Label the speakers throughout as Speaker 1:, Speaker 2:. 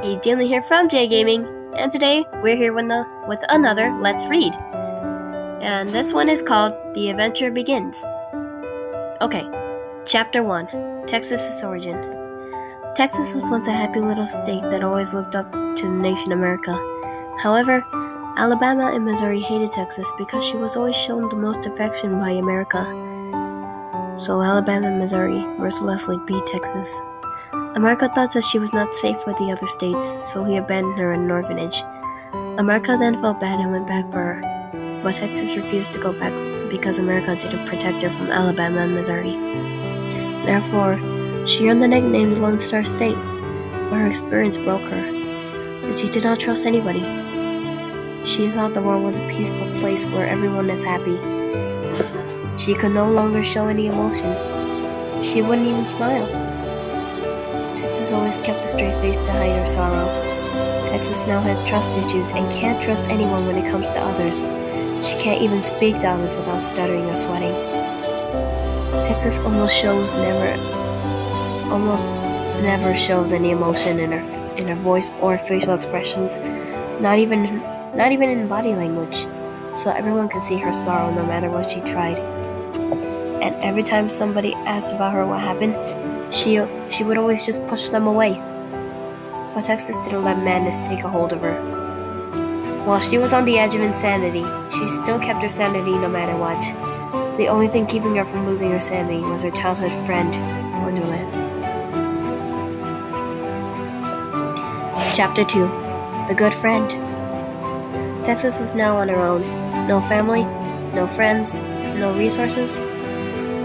Speaker 1: Hey, Dylan here from J Gaming, and today we're here with another Let's Read. And this one is called The Adventure Begins. Okay, Chapter 1, Texas's Origin. Texas was once a happy little state that always looked up to the nation America. However, Alabama and Missouri hated Texas because she was always shown the most affection by America. So Alabama and Missouri mercilessly beat Texas. America thought that she was not safe with the other states, so he abandoned her in an orphanage. America then felt bad and went back for her, but Texas refused to go back because America didn't protect her from Alabama and Missouri. Therefore, she earned the nickname Lone Star State, but her experience broke her, and she did not trust anybody. She thought the world was a peaceful place where everyone is happy. She could no longer show any emotion. She wouldn't even smile. Texas always kept a straight face to hide her sorrow. Texas now has trust issues and can't trust anyone when it comes to others. She can't even speak to others without stuttering or sweating. Texas almost never shows any emotion in her voice or facial expressions, not even in body language, so everyone could see her sorrow no matter what she tried. And every time somebody asked about her what happened, she would always just push them away. But Texas didn't let madness take a hold of her. While she was on the edge of insanity, she still kept her sanity no matter what. The only thing keeping her from losing her sanity was her childhood friend, Wonderland. Chapter 2, The Good Friend. Texas was now on her own. No family, no friends, no resources.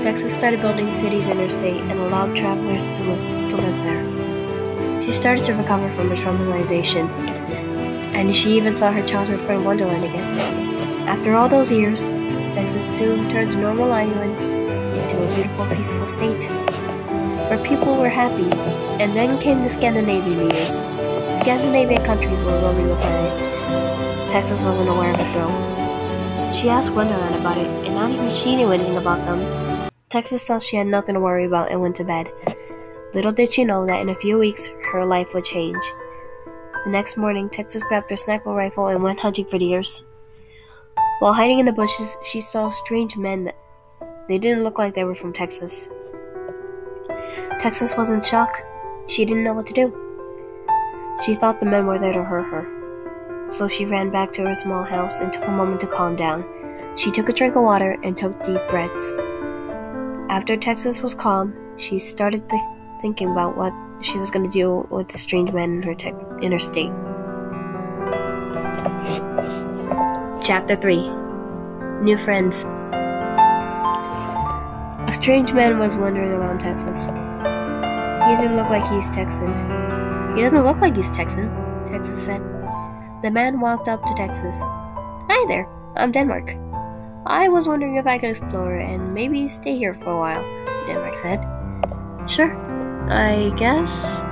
Speaker 1: Texas started building cities in her state and allowed travelers to live there. She started to recover from her traumatization, and she even saw her childhood friend Wonderland again. After all those years, Texas soon turned a normal island into a beautiful, peaceful state, where people were happy. And then came the Scandinavian years. Scandinavian countries were roaming the planet. Texas wasn't aware of it though. She asked Wonderland about it, and not even she knew anything about them. Texas thought she had nothing to worry about and went to bed. Little did she know that in a few weeks, her life would change. The next morning, Texas grabbed her sniper rifle and went hunting for deers. While hiding in the bushes, she saw strange men they didn't look like they were from Texas. Texas was in shock. She didn't know what to do. She thought the men were there to hurt her. So she ran back to her small house and took a moment to calm down. She took a drink of water and took deep breaths. After Texas was calm, she started thinking about what she was going to do with the strange man in her state. Chapter 3, New Friends. A strange man was wandering around Texas. He didn't look like he's Texan. He doesn't look like he's Texan, Texas said. The man walked up to Texas. Hi there, I'm Denmark. I was wondering if I could explore and maybe stay here for a while, Denmark said. Sure, I guess.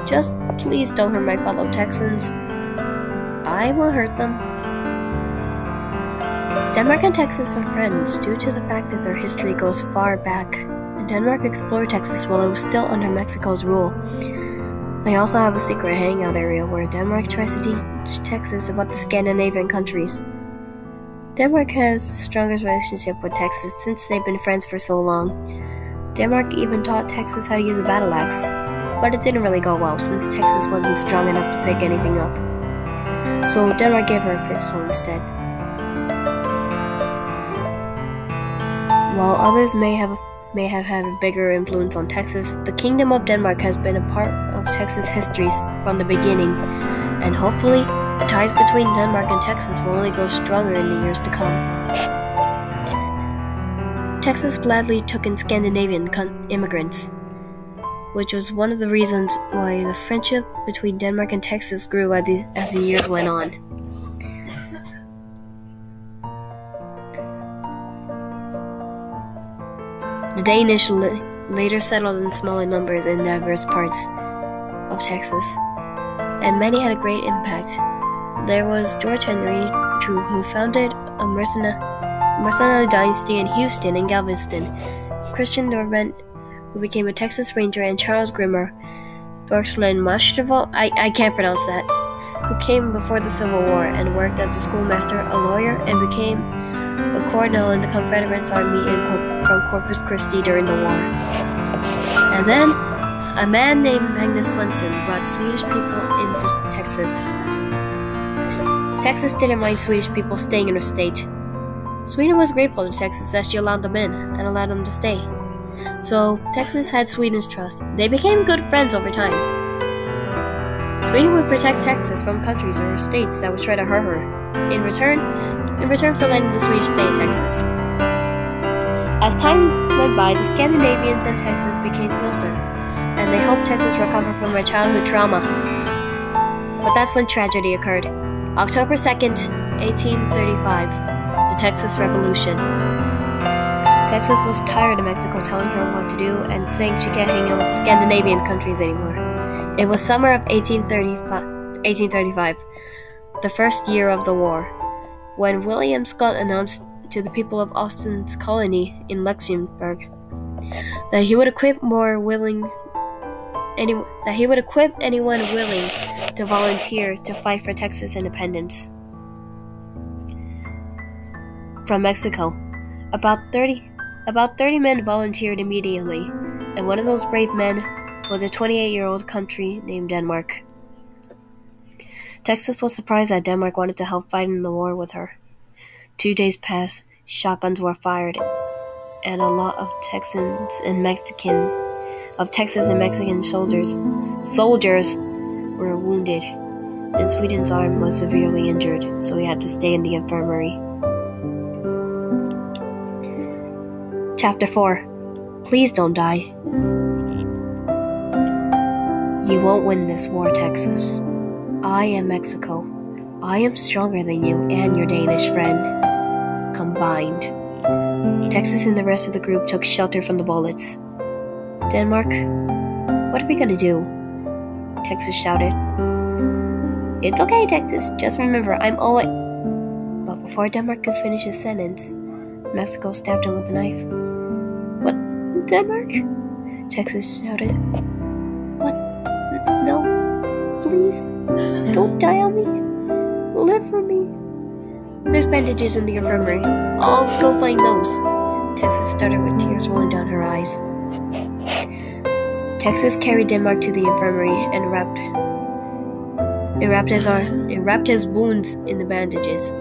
Speaker 1: Just please don't hurt my fellow Texans. I won't hurt them. Denmark and Texas are friends due to the fact that their history goes far back, and Denmark explored Texas while it was still under Mexico's rule. They also have a secret hangout area where Denmark tries to teach Texas about the Scandinavian countries. Denmark has the strongest relationship with Texas since they've been friends for so long. Denmark even taught Texas how to use a battle axe, but it didn't really go well since Texas wasn't strong enough to pick anything up. So Denmark gave her a pistol instead. While others may have had a bigger influence on Texas, the Kingdom of Denmark has been a part of Texas history from the beginning, and hopefully, the ties between Denmark and Texas will only grow stronger in the years to come. Texas gladly took in Scandinavian immigrants, which was one of the reasons why the friendship between Denmark and Texas grew as the years went on. The Danish later settled in smaller numbers in diverse parts of Texas, and many had a great impact. There was George Henry, who founded a mercenary dynasty in Houston and Galveston, Christian Dormant, who became a Texas Ranger, and Charles Grimmer, Berkshire Mashtovo, I can't pronounce that, who came before the Civil War and worked as a schoolmaster, a lawyer, and became a colonel in the Confederate Army from Corpus Christi during the war. And then, a man named Magnus Swenson brought Swedish people into Texas. Texas didn't mind Swedish people staying in her state. Sweden was grateful to Texas that she allowed them in and allowed them to stay. So, Texas had Sweden's trust. They became good friends over time. Sweden would protect Texas from countries or states that would try to hurt her, in return for letting the Swedish stay in Texas. As time went by, the Scandinavians and Texas became closer, and they helped Texas recover from her childhood trauma. But that's when tragedy occurred. October 2nd, 1835, the Texas Revolution. Texas was tired of Mexico telling her what to do and saying she can't hang out with the Scandinavian countries anymore. It was summer of 1835, the first year of the war, when William Scott announced to the people of Austin's colony in Lexingburg that he would equip anyone willing to volunteer to fight for Texas independence from Mexico. About 30 men volunteered immediately, and one of those brave men was a 28-year-old country named Denmark. Texas was surprised that Denmark wanted to help fight in the war with her. 2 days passed, shotguns were fired, and a lot of Texas and Mexican soldiers were wounded, and Sweden's arm was severely injured, so he had to stay in the infirmary. Chapter 4. Please don't die. You won't win this war, Texas. I am Mexico. I am stronger than you and your Danish friend combined. Texas and the rest of the group took shelter from the bullets. Denmark, what are we gonna do? Texas shouted. It's okay, Texas. Just remember, I'm always... But before Denmark could finish his sentence, Mexico stabbed him with a knife. What? Denmark? Texas shouted. What? No. Please. Don't die on me. Live for me. There's bandages in the infirmary. I'll go find those. Texas stuttered with tears rolling down her eyes. Texas carried Denmark to the infirmary and wrapped his wounds in the bandages.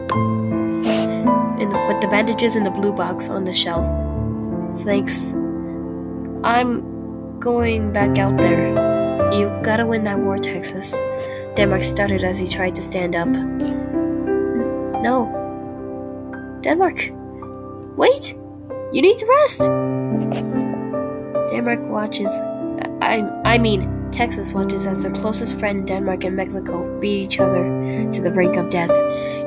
Speaker 1: With the bandages in the blue box on the shelf. Thanks. I'm going back out there. You gotta win that war, Texas. Denmark stuttered as he tried to stand up. No. Denmark. Wait! You need to rest! Texas watches as their closest friend Denmark and Mexico beat each other to the brink of death.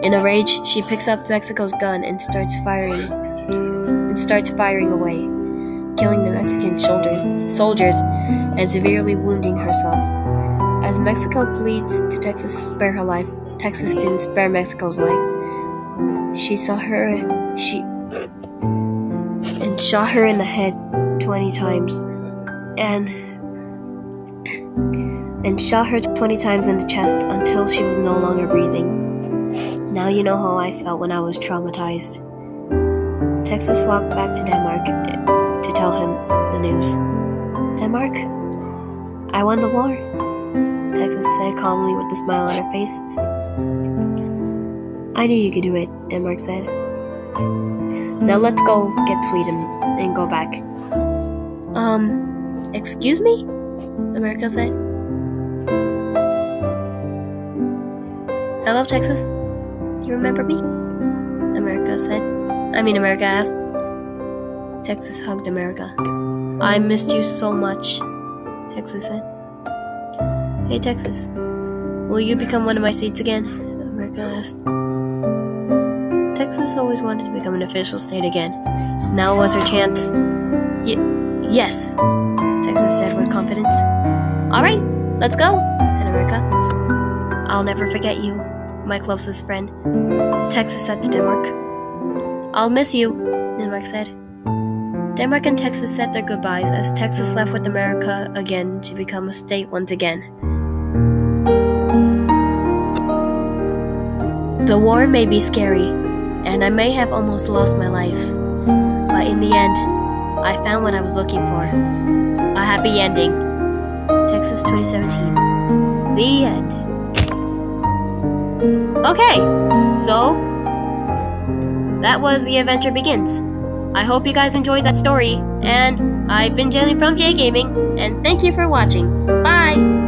Speaker 1: In a rage, she picks up Mexico's gun and starts firing away, killing the Mexican soldiers and severely wounding herself. As Mexico pleads to Texas to spare her life, Texas didn't spare Mexico's life. She shot her in the head 20 times and shot her 20 times in the chest until she was no longer breathing. Now you know how I felt when I was traumatized. Texas walked back to Denmark to tell him the news. Denmark, I won the war, Texas said calmly with a smile on her face. I knew you could do it, Denmark said. Now let's go get Sweden and go back. Excuse me? America said. Hello, Texas. You remember me? America asked. Texas hugged America. I missed you so much, Texas said. Hey, Texas. Will you become one of my states again? America asked. Texas always wanted to become an official state again. Now was her chance. Yes, Texas said with confidence. All right, let's go, said America. I'll never forget you, my closest friend, Texas said to Denmark. I'll miss you, Denmark said. Denmark and Texas said their goodbyes as Texas left with America again to become a state once again. The war may be scary, and I may have almost lost my life, but in the end, I found what I was looking for. A happy ending. Texas 2017. The end. Okay, so that was The Adventure Begins. I hope you guys enjoyed that story, and I've been Jenny from J Gaming, and thank you for watching. Bye!